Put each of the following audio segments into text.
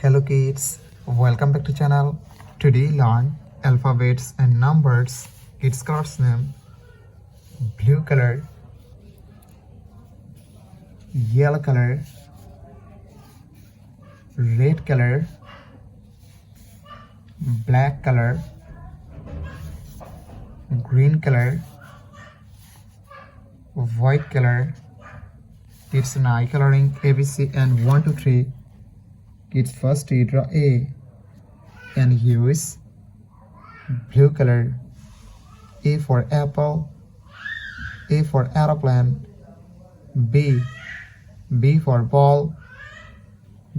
Hello kids, welcome back to channel. Today learn alphabets and numbers. Its cards name: blue color, yellow color, red color, black color, green color, white color. It's an eye coloring ABC and 1 2 3. Kids first draw A and use blue color. A for apple, A for aeroplane, B for ball,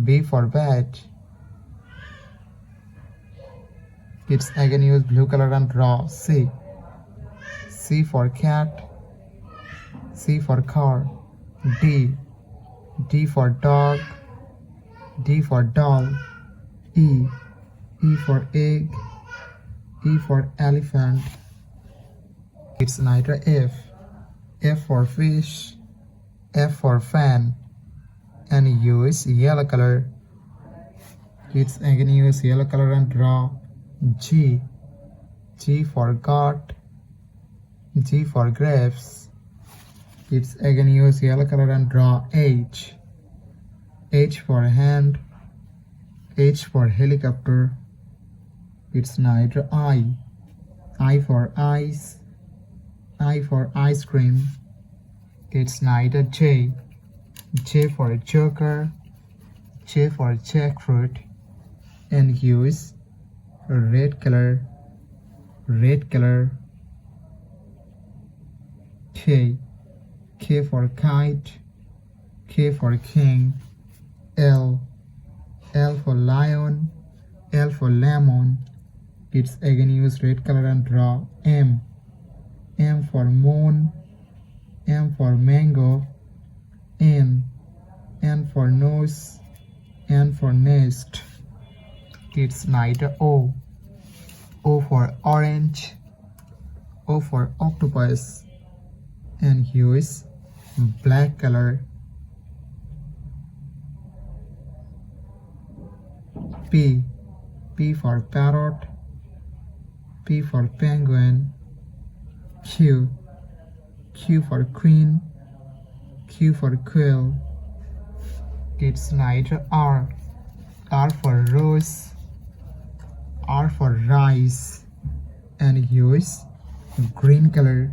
B for bat. Kids again use blue color and draw C for cat, C for car, D for dog, D for doll, E for egg, E for elephant. It's neither F for fish, F for fan, and use yellow color. Kids again use yellow color and draw G for goat, G for grapes. Kids again use yellow color and draw H for hand, H for helicopter. It's neither I for ice, I for ice cream. It's neither J for joker, J for jackfruit, and use red color, K for kite, K for king, L for lion, L for lemon. Kids again use red color and draw M for moon, M for mango, N for nose, N for nest. Kids neither O for orange, O for octopus, and use black color. P for parrot, P for penguin, Q for queen, Q for quill. It's neither R for rose, R for rice, and use green color.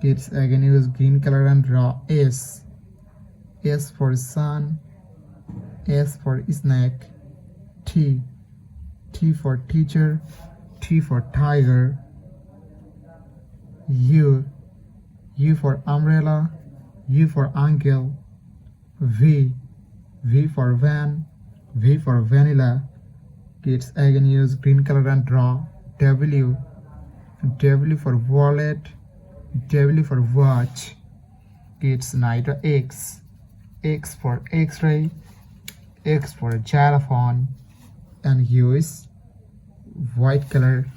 Kids again use green color and draw S for sun, S for snake, T for teacher, T for tiger, U for umbrella, U for uncle, V for van, V for vanilla. Kids again use green color and draw W for wallet, W for watch. Kids neither X for X-ray, X for xylophone, and use white color.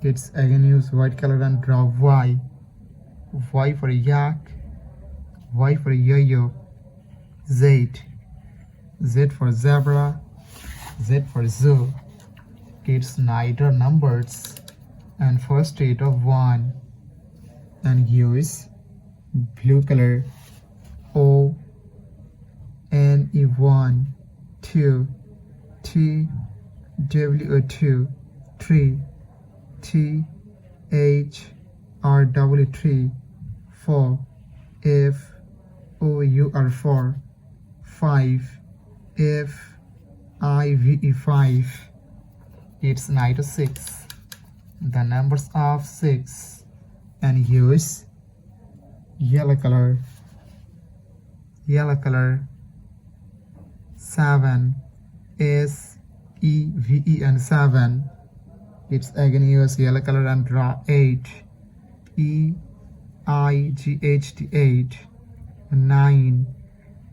Kids again use white color and draw Y for yak, Y for yo-yo, Z for zebra, Z for zoo. Kids neither numbers and first rate of 1 and use blue color. O N E 1 2 T W 2 3 T H R W 3 4 F O U R 4 5 F I V E 5. It's neither 6. The numbers of 6 and use yellow color. 7 S E V E and 7. It's again use yellow color and draw 8 E I G H T 8. 9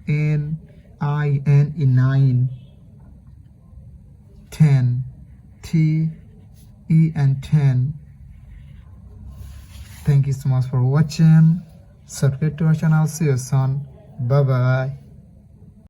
N I N E 9. 10 T E and 10. Thank you so much for watching. Subscribe to our channel. See you soon. Bye bye.